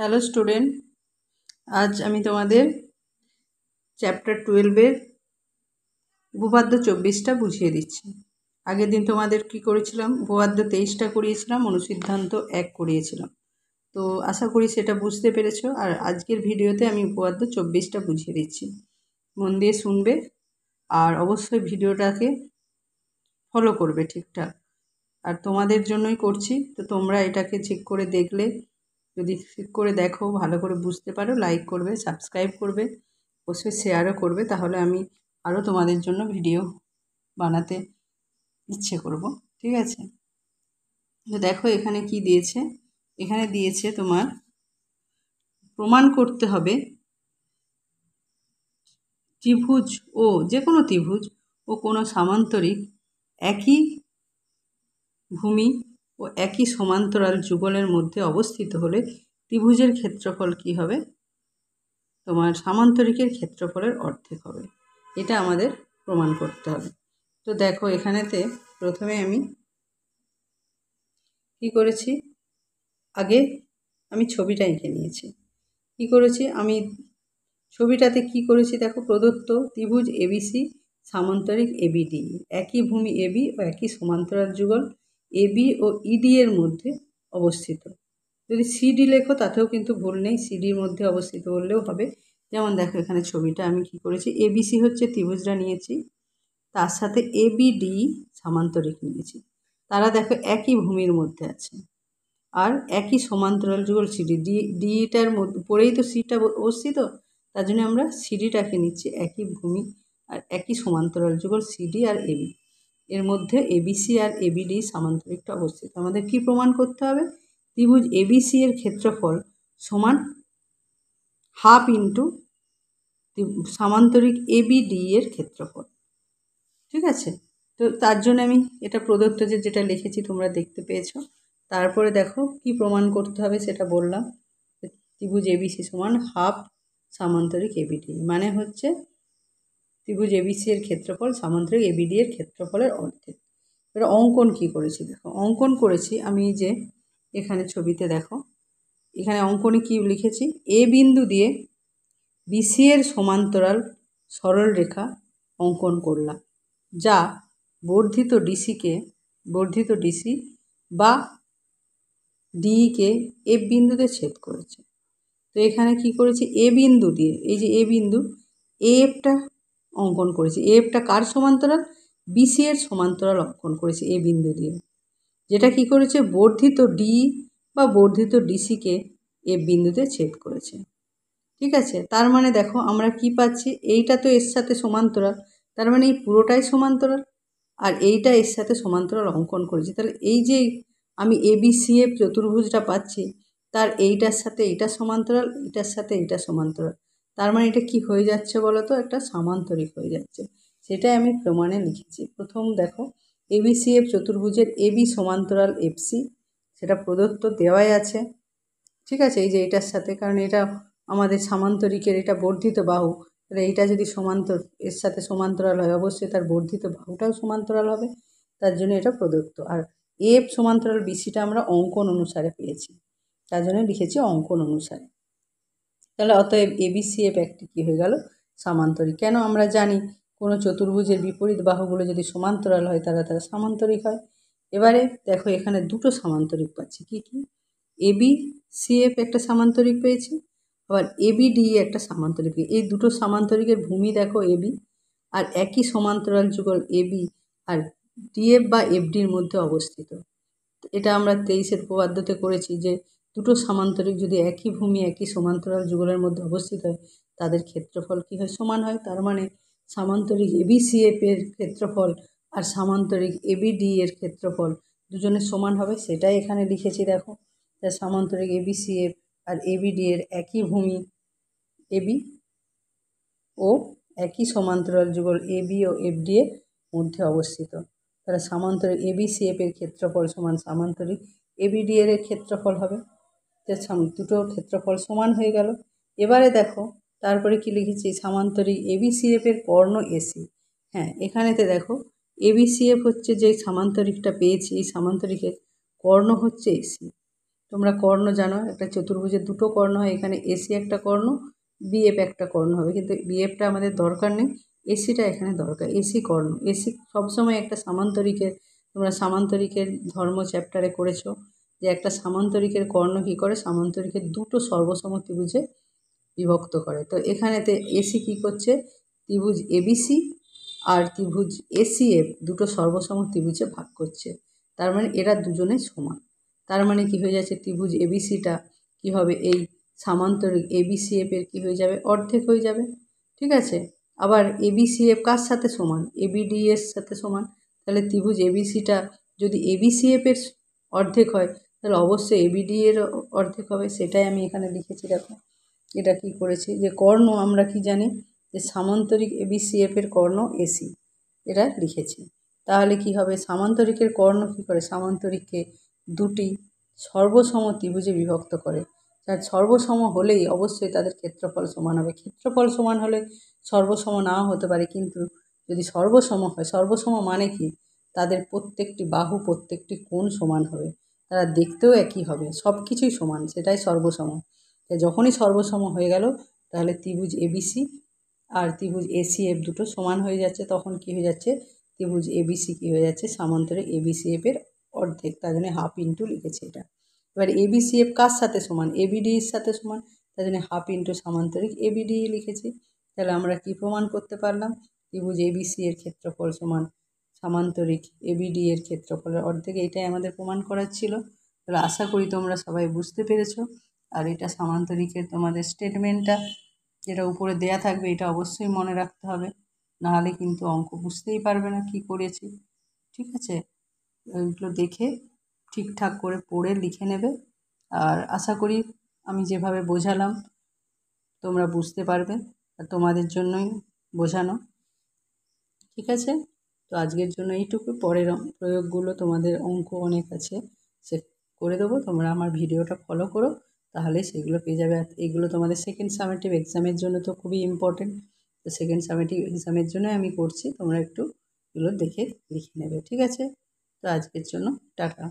Hello student, আজ আমি তোমাদের চ্যাপ্টার 12-এর উপপাদ্য 24টা বুঝিয়ে দিচ্ছি। আগের দিন তোমাদের কি করেছিলাম, উপপাদ্য 23টা করিয়েছিলাম, অনুসিদ্ধান্ত 1 করিয়েছিলাম। তো আশা করি সেটা বুঝতে পেরেছো। আর আজকের ভিডিওতে আমি উপপাদ্য 24টা বুঝিয়ে দিচ্ছি, মন দিয়ে শুনবে আর অবশ্যই ভিডিওটাকে ফলো করবে ঠিকঠাক। আর তোমাদের জন্যই করছি, তো তোমরা এটাকে চেক করে দেখলে, যদি ঠিক করে দেখো, ভালো করে বুঝতে পারো, লাইক করবে, সাবস্ক্রাইব করবে, অবশ্যই শেয়ারও করবে, তাহলে আমি আরও তোমাদের জন্য ভিডিও বানাতে ইচ্ছে করব। ঠিক আছে? তো দেখো এখানে কি দিয়েছে। এখানে দিয়েছে তোমার প্রমাণ করতে হবে ত্রিভুজ ও যে কোনো ত্রিভুজ ও কোনো সামান্তরিক একই ভূমি ও একই সমান্তরাল যুগলের মধ্যে অবস্থিত হলে ত্রিভুজের ক্ষেত্রফল কি হবে? তোমার সামান্তরিকের ক্ষেত্রফলের অর্ধেক হবে। এটা আমাদের প্রমাণ করতে হবে। তো দেখো এখানেতে প্রথমে আমি কি করেছি, আগে আমি ছবিটা এঁকে নিয়েছি। কি করেছি আমি ছবিটাতে কি করেছি দেখো, প্রদত্ত ত্রিভুজ এবিসি সামান্তরিক এবিডি, একই ভূমি এবি ও একই সমান্তরাল যুগল এবি ও ইডি এর মধ্যে অবস্থিত। যদি সিডি লেখো তাতেও কিন্তু ভুল নেই, সিডির মধ্যে অবস্থিত বললেও হবে। যেমন দেখো এখানে ছবিটা আমি কি করেছি, এবিসি হচ্ছে ত্রিভুজটা নিয়েছি, তার সাথে এবিডি সামান্তরিক নিয়েছি। তারা দেখো একই ভূমির মধ্যে আছে আর একই সমান্তরাল যুগল সিডি, ডিটার মধ্যে পরেই তো সিটা অবস্থিত, তার জন্য আমরা সিডিটাকে নিচ্ছি একই ভূমি আর একই সমান্তরাল যুগল সিডি আর এবি, এর মধ্যে এবিসি আর এবিডি সামান্তরিকটা অবস্থিত। আমাদের কি প্রমাণ করতে হবে? ত্রিভুজ এবিসি এর ক্ষেত্রফল সমান হাফ ইন্টু সামান্তরিক এবিডি এর ক্ষেত্রফল। ঠিক আছে? তো তার জন্য আমি এটা প্রদত্ত যেটা লিখেছি তোমরা দেখতে পেয়েছো। তারপরে দেখো কি প্রমাণ করতে হবে সেটা বললাম। ত্রিভুজ এবিসি সমান হাফ সামান্তরিক এবিডি, মানে হচ্ছে ত্রিভুজ এবিসি এর ক্ষেত্রফল সামান্তরিক এবিডি এর ক্ষেত্রফলের অর্ধেক। এবার অঙ্কন কি করেছি দেখো, অঙ্কন করেছি আমি যে এখানে ছবিতে দেখো, এখানে অঙ্কনে কি লিখেছি, এ বিন্দু দিয়ে বিসি এর সমান্তরাল সরল রেখা অঙ্কন করলাম, যা বর্ধিত ডিসি বা ডিকে এফ বিন্দুতে ছেদ করেছে। তো এখানে কি করেছি, এ বিন্দু দিয়ে, এই যে এ বিন্দু, এফটা অঙ্কন করেছি। এফটা কার সমান্তরাল? বিসি এর সমান্তরাল অঙ্কন করেছি এ বিন্দু দিয়ে, যেটা কি করেছে, বর্ধিত ডি বা বর্ধিত ডিসিকে এফ বিন্দুতে ছেদ করেছে। ঠিক আছে? তার মানে দেখো আমরা কি পাচ্ছি, এইটা তো এর সাথে সমান্তরাল, তার মানে এই পুরোটাই সমান্তরাল, আর এইটা এর সাথে সমান্তরাল অঙ্কন করেছি। তাহলে এই যে আমি এবিসিএফ চতুর্ভুজটা পাচ্ছি, তার এইটার সাথে এইটা সমান্তরাল, এইটার সাথে এইটা সমান্তরাল, তার মানে এটা কি হয়ে যাচ্ছে বলো তো, একটা সামান্তরিক হয়ে যাচ্ছে। সেটাই আমি প্রমাণে লিখেছি। প্রথম দেখো, এবিসিএফ চতুর্ভুজের এবি সমান্তরাল এফসি, সেটা প্রদত্ত দেওয়াই আছে। ঠিক আছে? এই যে এটার সাথে, কারণ এটা আমাদের সামান্তরিকের, এটা বর্ধিত বাহু, তাহলে এইটা যদি এর সাথে সমান্তরাল হয়, অবশ্যই তার বর্ধিত বাহুটাও সমান্তরাল হবে, তার জন্য এটা প্রদত্ত। আর এফ সমান্তরাল বিসিটা আমরা অঙ্কন অনুসারে পেয়েছি, তার জন্য লিখেছি অঙ্কন অনুসারে। তাহলে অতএব এবিসিএফ একটি কী হয়ে গেল, সামান্তরিক। কেন? আমরা জানি কোনো চতুর্ভুজের বিপরীত বাহুগুলো যদি সমান্তরাল হয় তারা সামান্তরিক হয়। এবারে দেখো এখানে দুটো সামান্তরিক পাচ্ছি, কি কি, এবি সিএফ একটা সামান্তরিক পেয়েছি, আবার এবিডি একটা সামান্তরিক। এই দুটো সামান্তরিকের ভূমি দেখো এবি, আর একই সমান্তরাল যুগল এবি আর ডিএফ বা এফডির মধ্যে অবস্থিত। এটা আমরা 23-এর উপপাদ্যতে করেছি যে দুটো সামান্তরিক যদি একই ভূমি একই সমান্তরাল যুগলের মধ্যে অবস্থিত হয়, তাদের ক্ষেত্রফল কী হয়, সমান হয়। তার মানে সামান্তরিক এবিসিএফ এর ক্ষেত্রফল আর সামান্তরিক এবিডি এর ক্ষেত্রফল দুজনের সমান হবে, সেটাই এখানে লিখেছি দেখো। তা সামান্তরিক এবিসিএফ আর এবিডি এর একই ভূমি এবি ও একই সমান্তরাল যুগল এবি ও এফডি এর মধ্যে অবস্থিত। তাহলে সামান্তরিক এবিসিএফ এর ক্ষেত্রফল সমান সামান্তরিক এবিডি এর ক্ষেত্রফল হবে। দুটো ক্ষেত্রফল সমান হয়ে গেল। এবারে দেখো তারপরে কি লিখেছি, সামান্তরিক এবিসিএফ এর কর্ণ এসি। হ্যাঁ, এখানেতে দেখো এবিসিএফ হচ্ছে যে সামান্তরিকটা পেয়েছি, এই সামান্তরিকের কর্ণ হচ্ছে এসি। তোমরা কর্ণ জানো, একটা চতুর্ভুজের দুটো কর্ণ হয়, এখানে এসি একটা কর্ণ, বিএফ একটা কর্ণ হবে, কিন্তু বিএফটা আমাদের দরকার নেই, এসিটা এখানে দরকার। এসি কর্ণ, এসি সবসময় একটা সামান্তরিকের, তোমরা সামান্তরিকের ধর্ম চ্যাপ্টারে করেছো যে একটা সামান্তরিকের কর্ণ কী করে, সামান্তরিকের দুটো সর্বসম ত্রিভুজে বিভক্ত করে। তো এখানেতে এসি কী করছে, ত্রিভুজ এবিসি আর ত্রিভুজ এসিএফ দুটো সর্বসম ত্রিভুজে ভাগ করছে, তার মানে এরা দুজনেই সমান। তার মানে কী হয়ে যাচ্ছে, ত্রিভুজ এবিসিটা কী হবে, এই সামান্তরিক এবিসিএফের কী হয়ে যাবে, অর্ধেক হয়ে যাবে। ঠিক আছে, আবার এবিসিএফ কার সাথে সমান, এবিডি এর সাথে সমান, তাহলে ত্রিভুজ এবিসিটা যদি এবিসিএফের অর্ধেক হয় তাহলে অবশ্যই এবিডি এর অর্ধেক হবে, সেটাই আমি এখানে লিখেছি। দেখো এটা কি করেছি, যে কর্ণ আমরা কি জানি, যে সামান্তরিক এবিসিএফের কর্ণ এসি, এটা লিখেছি। তাহলে কি হবে, সামান্তরিকের কর্ণ কী করে, সামান্তরিককে দুটি সর্বসম ত্রিভুজে বিভক্ত করে। তার সর্বসম হলেই অবশ্যই তাদের ক্ষেত্রফল সমান হবে। ক্ষেত্রফল সমান হলে সর্বসম নাও হতে পারে, কিন্তু যদি সর্বসম হয়, সর্বসম মানে কি, তাদের প্রত্যেকটি বাহু, প্রত্যেকটি কোণ সমান হবে, তারা দেখতেও একই হবে, সব কিছুই সমান, সেটাই সর্বসম। যখনই সর্বসম হয়ে গেল তাহলে ত্রিভুজ এবিসি আর ত্রিভুজ এসিএফ দুটো সমান হয়ে যাচ্ছে, তখন কি হয়ে যাচ্ছে, ত্রিভুজ এবিসি কী হয়ে যাচ্ছে, সামান্তরিক এবিসিএফের অর্ধেক, তার জন্য হাফ ইন্টু লিখেছে এটা। এবার এবিসিএফ কার সাথে সমান, এবিডি এর সাথে সমান, তার জন্য হাফ ইন্টু সামান্তরিক এবিডি লিখেছি। তাহলে আমরা কি প্রমাণ করতে পারলাম, ত্রিভুজ এবিসি এর ক্ষেত্রফল সমান সামান্তরিক এবিডি এর ক্ষেত্রফলের অর্ধেক, এইটাই আমাদের প্রমাণ করার ছিল। তাহলে আশা করি তোমরা সবাই বুঝতে পেরেছো। আর এটা সামান্তরিকের তোমাদের স্টেটমেন্টটা যেটা উপরে দেয়া থাকবে, এটা অবশ্যই মনে রাখতে হবে, নাহলে কিন্তু অঙ্ক বুঝতেই পারবে না কি করেছি। ঠিক আছে, ওইগুলো দেখে ঠিকঠাক করে পড়ে লিখে নেবে। আর আশা করি আমি যেভাবে বোঝালাম তোমরা বুঝতে পারবে, আর তোমাদের জন্যই বোঝানো। ঠিক আছে, তো আজকের জন্য এইটুকু, পরের প্রয়োগগুলো তোমাদের অঙ্ক অনেক আছে, সে করে দেবো, তোমরা আমার ভিডিওটা ফলো করো, তাহলে সেগুলো পেয়ে যাবে। আর এগুলো তোমাদের সেকেন্ড সামেটিভ এক্সামের জন্য তো খুবই ইম্পর্টেন্ট, তো সেকেন্ড সামেটিভ এক্সামের জন্য আমি করছি, তোমরা একটু এগুলো দেখে লিখে নেবে। ঠিক আছে, তো আজকের জন্য টাটা।